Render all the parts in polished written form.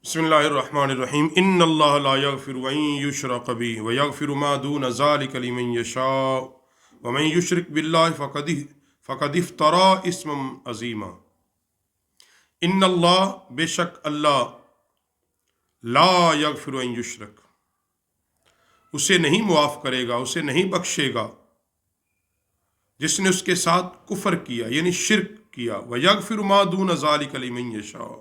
बिस्मिल्लाहिर्रहमानिर्रहीम इन्नल्लाह ला यगफिरु अन युशरक बिही व यगफिरु मा दून ज़ालिका लिमन यशाअ व मन युशरिक बिल्लाहि फ़क़द इफ्तरा इस्मन अज़ीमा। इन्नल्लाह बेशक अल्लाह ला यगफिरु अन युशरक उसे नहीं मुआफ़ करेगा, उसे नहीं बख्शेगा जिसने उसके साथ कुफर किया यानी शिर्क किया। व यगफिरु मा दून ज़ालिका लिमन यशाअ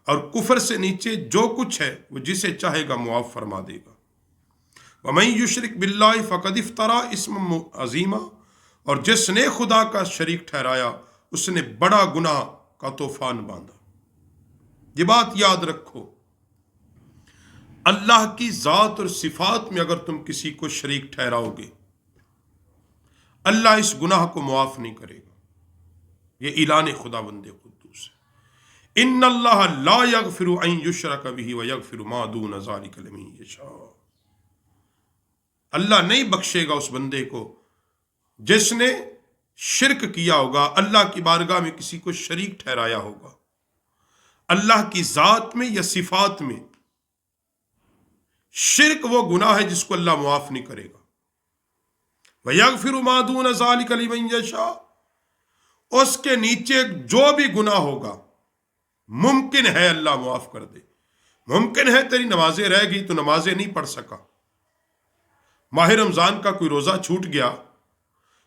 और कुफर से नीचे जो कुछ है वो जिसे चाहेगा मुआफ़ फरमा देगा। वमन युशरिक बिल्लाहि फ़क़द इफ्तरा इस्मन अज़ीमा और जिसने खुदा का शरीक ठहराया उसने बड़ा गुनाह का तूफान बांधा। ये बात याद रखो, अल्लाह की ज़ात और सिफात में अगर तुम किसी को शरीक ठहराओगे अल्लाह इस गुनाह को मुआफ़ नहीं करेगा। ये ऐलान खुदावंद कुद्दूस है। इन्नल्लाह ला यगफिरु अन युशरक बिही व यगफिरु मा दून ज़ालिका लिमन यशाअ। अल्लाह नहीं बख्शेगा उस बंदे को जिसने शिर्क किया होगा, अल्लाह की बारगाह में किसी को शरीक ठहराया होगा, अल्लाह की ज़ात में या सिफात में। शिर्क वो गुनाह है जिसको अल्लाह मुआफ़ नहीं करेगा। व यगफिरु मा दून ज़ालिका लिमन यशाअ, उसके नीचे जो भी गुनाह होगा मुमकिन है अल्लाह मुआफ़ कर दे। मुमकिन है तेरी नमाजें रह गई तो नमाजें नहीं पढ़ सका, माह रमज़ान का कोई रोज़ा छूट गया,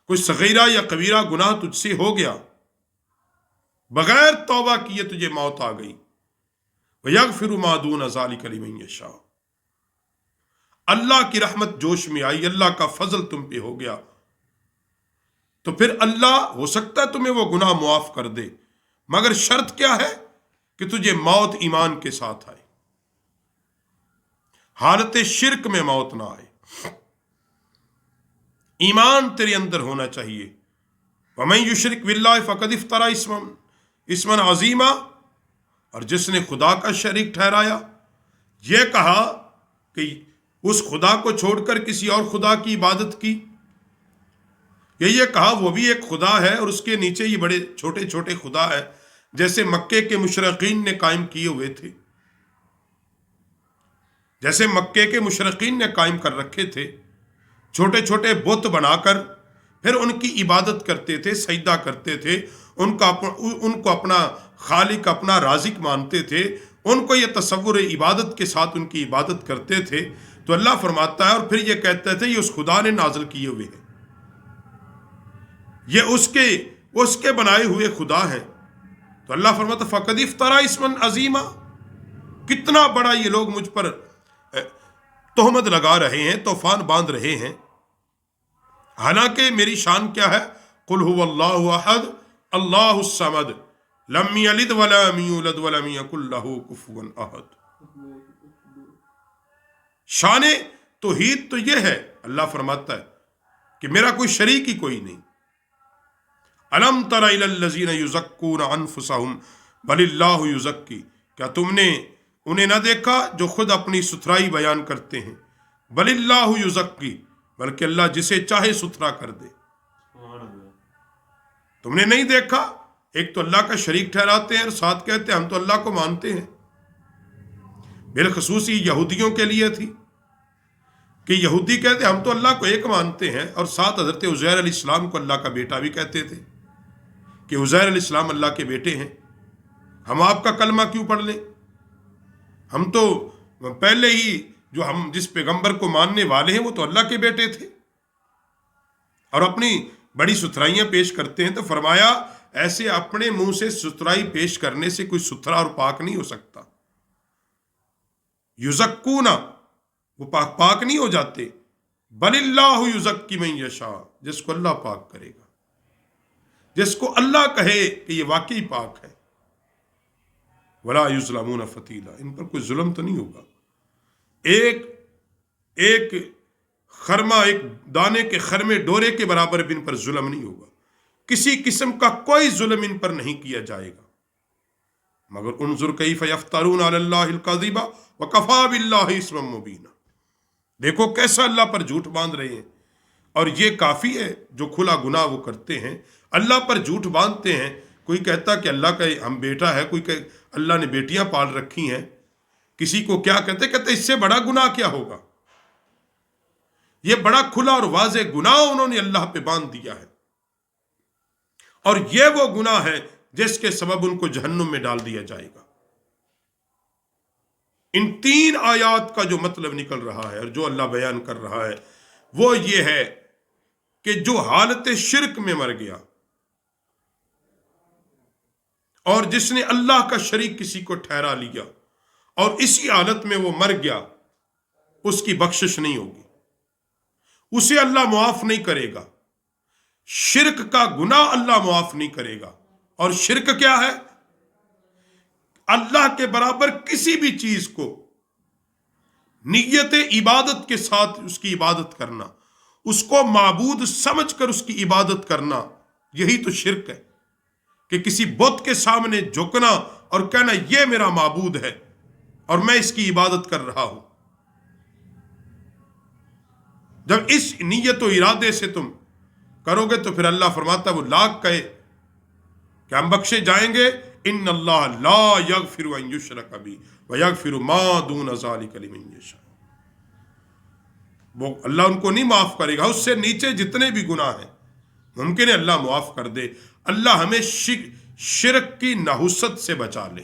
कोई सगीरा या कबीरा गुनाह तुझसे हो गया, बगैर तौबा किए तुझे मौत आ गई। व यगफिरु मा दून ज़ालिका लिमन यशाअ, अल्लाह की रहमत जोश में आई, अल्लाह का फजल तुम पे हो गया तो फिर अल्लाह हो सकता है तुम्हें वो गुनाह मुआफ़ कर दे, मगर शर्त क्या है कि तुझे मौत ईमान के साथ आए, हालत शिर्क में मौत ना आए, ईमान तेरे अंदर होना चाहिए। वमन युशरिक बिल्लाहि फ़क़द इफ्तरा इस्मन अज़ीमा और जिसने खुदा का शरीक ठहराया, यह कहा कि उस खुदा को छोड़कर किसी और खुदा की इबादत की, ये कहा वो भी एक खुदा है और उसके नीचे ये बड़े छोटे छोटे खुदा है जैसे मक्के के मुशरिकीन ने कायम किए हुए थे, जैसे मक्के के मुशरिकीन ने कायम कर रखे थे, छोटे छोटे बुत बनाकर फिर उनकी इबादत करते थे, सजदा करते थे, उनको अपना खालिक अपना राजिक मानते थे, उनको ये तसव्वुर इबादत के साथ उनकी इबादत करते थे। तो अल्लाह फरमाता है और फिर ये कहते थे ये उस खुदा ने नाजिल किए हुए हैं, ये उसके बनाए हुए खुदा हैं। तो अल्लाह फरमाता फ़क़द इफ्तरा इस्मन अज़ीमा, कितना बड़ा ये लोग मुझ पर तोहमत लगा रहे हैं, तूफान बांध रहे हैं। हालांकि मेरी शान क्या है, कुल हुवल्लाहु अहद अल्लाहुस समद लम यलिद वलम यूलद वलम यकुल लहू कुफुवन अहद। शान तौहीद तो ये है, अल्लाह फरमाता है कि मेरा कोई शरीक ही कोई नहीं। अलम तरा इलल लज़ीना युज़क्कूना अनफुसहुम बलिल्लाहु युज़क्की, क्या तुमने उन्हें न देखा जो खुद अपनी सुथराई बयान करते हैं। बलिल्लाहु युज़क्की, बल्कि अल्लाह जिसे चाहे सुथरा कर दे। तुमने नहीं देखा, एक तो अल्लाह का शरीक ठहराते हैं और साथ कहते हैं हम तो अल्लाह को मानते हैं। बिलखसूस यहूदियों के लिए थी कि यहूदी कहते हम तो अल्लाह को एक मानते हैं और साथ हज़रत उज़ैर अलैहिस्सलाम को अल्लाह का बेटा भी कहते थे कि उज़ैर अलैहिस्सलाम अल्लाह के बेटे हैं, हम आपका कलमा क्यों पढ़ लें, हम तो पहले ही जो हम जिस पैगंबर को मानने वाले हैं वो तो अल्लाह के बेटे थे और अपनी बड़ी सुथराइयां पेश करते हैं। तो फरमाया ऐसे अपने मुंह से सुथराई पेश करने से कोई सुथरा और पाक नहीं हो सकता। युज़क्कूना, वो पाक नहीं हो जाते। बलिल्लाहु युज़क्की मन यशा, जिसको अल्लाह पाक करेगा, जिसको अल्लाह कहे कि ये वाकई पाक है। वला युज़लमून फतीला, इन पर कोई जुल्म तो नहीं होगा। एक खरमा, एक दाने के खरमे डोरे के बराबर भी इन पर जुल्म नहीं होगा, किसी किस्म का कोई जुल्म इन पर नहीं किया जाएगा। मगर उन्जुर कैफ यफ्तरून अलल्लाहिल कज़िबा व कफ़ा बिल्लाहि इस्मम मुबीना, देखो कैसा अल्लाह पर झूठ बांध रहे हैं और ये काफ़ी है जो खुला गुनाह वो करते हैं, अल्लाह पर झूठ बांधते हैं। कोई कहता कि अल्लाह का हम बेटा है, कोई اللہ نے بیٹیاں پال رکھی ہیں، کسی کو کیا کہتے اس سے بڑا گناہ کیا ہوگا؟ یہ بڑا کھلا اور واضح گناہ انہوں نے اللہ پہ باندھ دیا ہے، اور یہ وہ گناہ ہے جس کے سبب ان کو جہنم میں ڈال دیا جائے گا۔ ان 3 آیات کا جو مطلب نکل رہا ہے اور جو اللہ بیان کر رہا ہے وہ یہ ہے کہ جو حالت شرک میں مر گیا اور جس نے اللہ کا شریک کسی کو ٹھہرا لیا اور اسی حالت میں وہ مر گیا، اس کی بخشش نہیں ہوگی، اسے اللہ معاف نہیں کرے گا۔ شرک کا گناہ اللہ معاف نہیں کرے گا۔ اور شرک کیا ہے؟ اللہ کے برابر کسی بھی چیز کو نیت عبادت کے ساتھ اس کی عبادت کرنا، اس کو معبود سمجھ کر اس کی عبادت کرنا، یہی تو شرک ہے کہ کسی بت کے سامنے جھکنا اور کہنا یہ میرا معبود ہے اور میں اس کی عبادت کر رہا ہوں۔ جب اس نیت و ارادے سے تم کرو گے تو پھر اللہ فرماتا ہے وہ لاکھ کہے کہ ہم بخشے جائیں گے، ان اللہ لا یغفر ان یشرک بہ ویغفر ما دون ذلک لمن یشاء، وہ اللہ ان کو نہیں معاف کرے گا، اس سے نیچے جتنے بھی گناہ ہیں ممکن ہے اللہ معاف کر دے۔ اللہ ہمیں شرک کی نحوست سے بچا لے۔